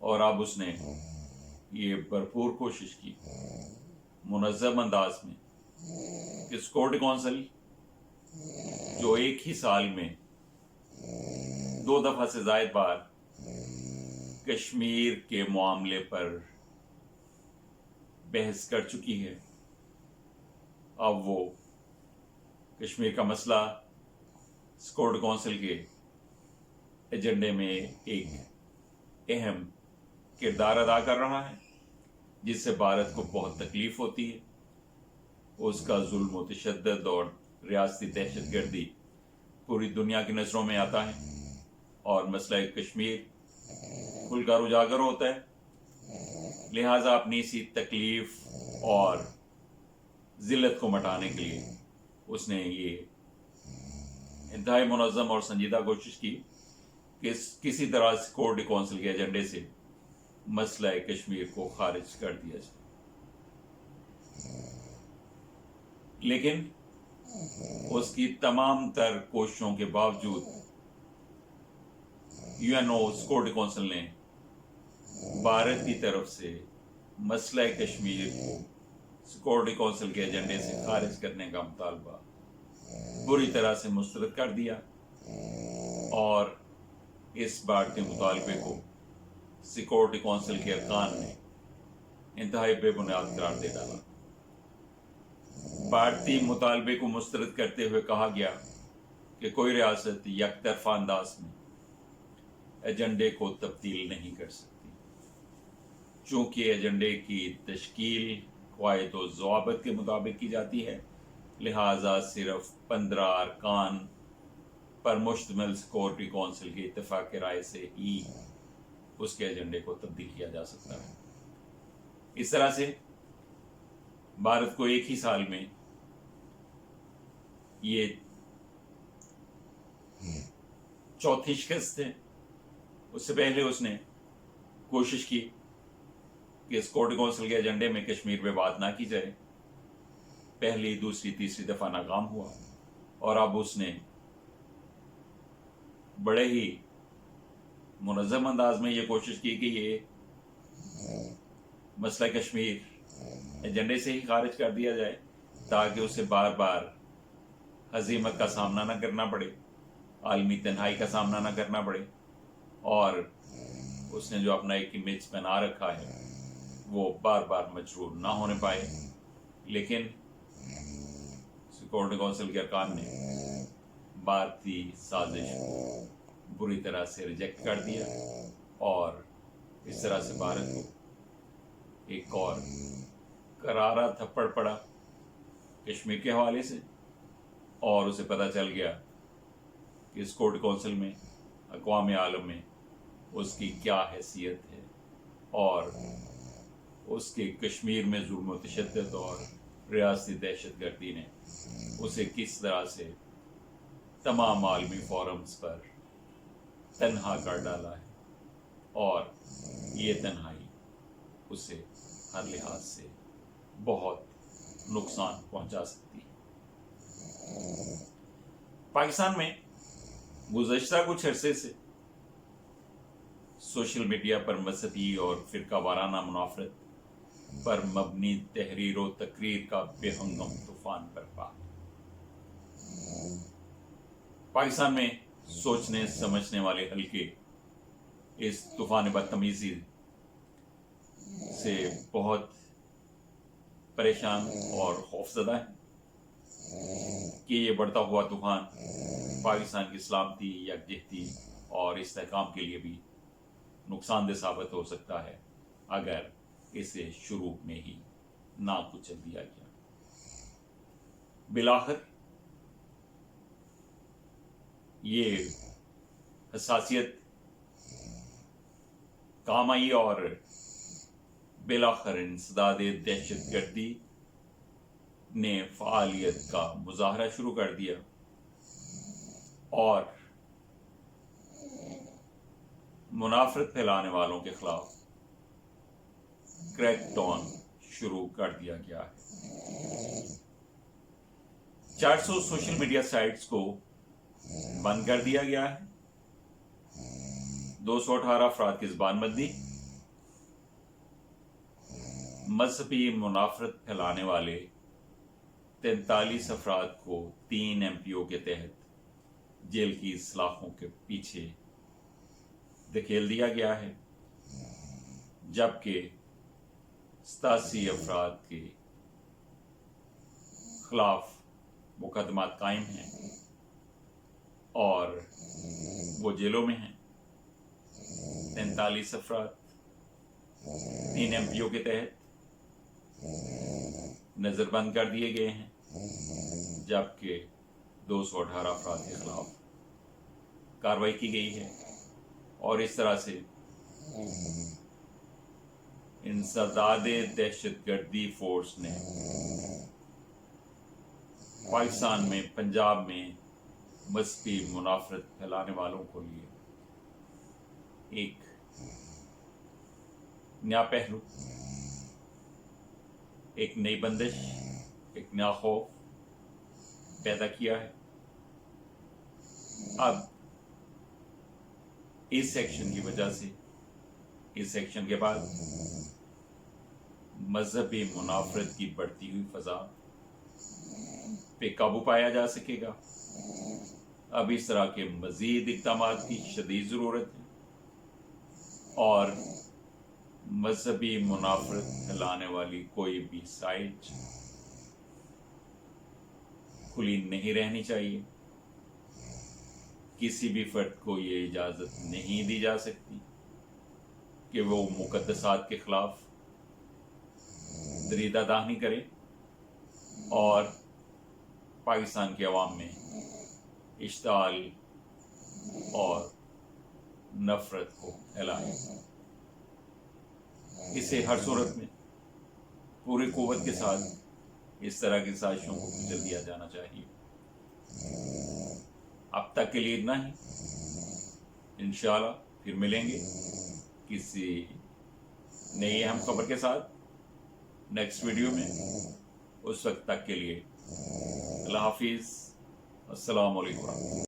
اور اب اس نے یہ بھرپور کوشش کی منظم انداز میں کہ سیکورٹی کونسل جو ایک ہی سال میں 2 دفعہ سے زائد بار کشمیر کے معاملے پر بحث کر چکی ہے، اب وہ کشمیر کا مسئلہ سیکورٹی کونسل کے ایجنڈے میں ایک اہم کردار ادا کر رہا ہے، جس سے بھارت کو بہت تکلیف ہوتی ہے۔ اس کا ظلم و تشدد اور ریاستی دہشت گردی پوری دنیا کی نظروں میں آتا ہے، اور مسئلہ کشمیر کھل کر اجاگر ہوتا ہے۔ لہٰذا اپنی اسی تکلیف اور ذلت کو مٹانے کے لیے اس نے یہ انتہائی منظم اور سنجیدہ کوشش کی کہ کسی طرح سیکورٹی کونسل کے ایجنڈے سے مسئلہ کشمیر کو خارج کر دیا جائے، لیکن اس کی تمام تر کوششوں کے باوجود UN سیکورٹی کونسل نے بھارت کی طرف سے مسئلہ کشمیر کو سیکورٹی کونسل کے ایجنڈے سے خارج کرنے کا مطالبہ بری طرح سے مسترد کر دیا، اور اس بھارتی مطالبے کو سیکورٹی کونسل کے ارکان نے انتہائی بے بنیاد قرار دے ڈالا۔ بھارتی مطالبے کو مسترد کرتے ہوئے کہا گیا کہ کوئی ریاست یک طرفہ انداز میں ایجنڈے کو تبدیل نہیں کر سکتی، چونکہ ایجنڈے کی تشکیل قواعد و ضوابط کے مطابق کی جاتی ہے، لہٰذا صرف 15 ارکان پر مشتمل سیکورٹی کونسل کے اتفاق رائے سے ہی اس کے ایجنڈے کو تبدیل کیا جا سکتا ہے۔ اس طرح سے بھارت کو ایک ہی سال میں یہ چوتھی شکست ہے۔ اس سے پہلے اس نے کوشش کی کہ سیکورٹی کونسل کے ایجنڈے میں کشمیر پہ بات نہ کی جائے، پہلی، دوسری، تیسری دفعہ ناکام ہوا، اور اب اس نے بڑے ہی منظم انداز میں یہ کوشش کی کہ یہ مسئلہ کشمیر ایجنڈے سے ہی خارج کر دیا جائے، تاکہ اسے بار بار ہزیمت کا سامنا نہ کرنا پڑے، عالمی تنہائی کا سامنا نہ کرنا پڑے، اور اس نے جو اپنا ایک امیج بنا رکھا ہے وہ بار بار مجروح نہ ہونے پائے۔ لیکن سیکورٹی کونسل کے ارکان نے بھارتی سازش کو بری طرح سے ریجیکٹ کر دیا، اور اس طرح سے بھارت کو ایک اور کرارا تھپڑ پڑا کشمیر کے حوالے سے، اور اسے پتہ چل گیا کہ سیکورٹی کونسل میں، اقوام عالم میں اس کی کیا حیثیت ہے، اور اس کے کشمیر میں ظلم و تشدد اور ریاستی دہشت گردی نے اسے کس طرح سے تمام عالمی فورمز پر تنہا کر ڈالا ہے، اور یہ تنہائی اسے ہر لحاظ سے بہت نقصان پہنچا سکتی ہے۔ پاکستان میں گزشتہ کچھ عرصے سے سوشل میڈیا پر مذہبی اور فرقہ وارانہ منافرت پر مبنی تحریر و تقریر کا بے ہنگم طوفان برپا۔ پاکستان میں سوچنے سمجھنے والے حلقے اس طوفان بدتمیزی سے بہت پریشان اور خوفزدہ ہیں کہ یہ بڑھتا ہوا طوفان پاکستان کی سلامتی، یکجہتی اور استحکام کے لیے بھی نقصان دہ ثابت ہو سکتا ہے اگر اسے شروع میں ہی نہ کچل دیا گیا۔ بالآخر یہ حساسیت کام آئی، اور بالآخر انسداد دہشت گردی نے فعالیت کا مظاہرہ شروع کر دیا، اور منافرت پھیلانے والوں کے خلاف کریک ڈاؤن شروع کر دیا گیا ہے۔ 400 سوشل میڈیا سائٹس کو بند کر دیا گیا ہے، 218 افراد کی زبان بندی مذہبی منافرت پھیلانے والے 43 افراد کو 3 MPO کے تحت جیل کی سلاخوں کے پیچھے دھکیل دیا گیا ہے، جبکہ 87 افراد کے خلاف مقدمات قائم ہیں اور وہ جیلوں میں ہیں۔ 43 افراد 3 MPO کے تحت نظر بند کر دیے گئے ہیں، جبکہ 218 افراد کے خلاف کارروائی کی گئی ہے، اور اس طرح سے انسداد دہشت گردی فورس نے پاکستان میں، پنجاب میں مذہبی منافرت پھیلانے والوں کو لیے ایک نیا پہلو، ایک نئی بندش، ایک نیا خوف پیدا کیا ہے۔ اب اس سیکشن کی وجہ سے، اس سیکشن کے بعد مذہبی منافرت کی بڑھتی ہوئی فضا پہ قابو پایا جا سکے گا۔ اب اس طرح کے مزید اقدامات کی شدید ضرورت ہے، اور مذہبی منافرت پھیلانے والی کوئی بھی سائٹ کھلی نہیں رہنی چاہیے۔ کسی بھی فرد کو یہ اجازت نہیں دی جا سکتی کہ وہ مقدسات کے خلاف دریدہ دہانی کرے اور پاکستان کے عوام میں اشتعال اور نفرت کو پھیلائے۔ اسے ہر صورت میں پوری قوت کے ساتھ اس طرح کی سازشوں کو کچل دیا جانا چاہیے۔ اب تک کے لیے اتنا ہی، انشاءاللہ پھر ملیں گے کسی نئی اہم خبر کے ساتھ نیکسٹ ویڈیو میں۔ اس وقت تک کے لیے اللہ حافظ، السلام علیکم۔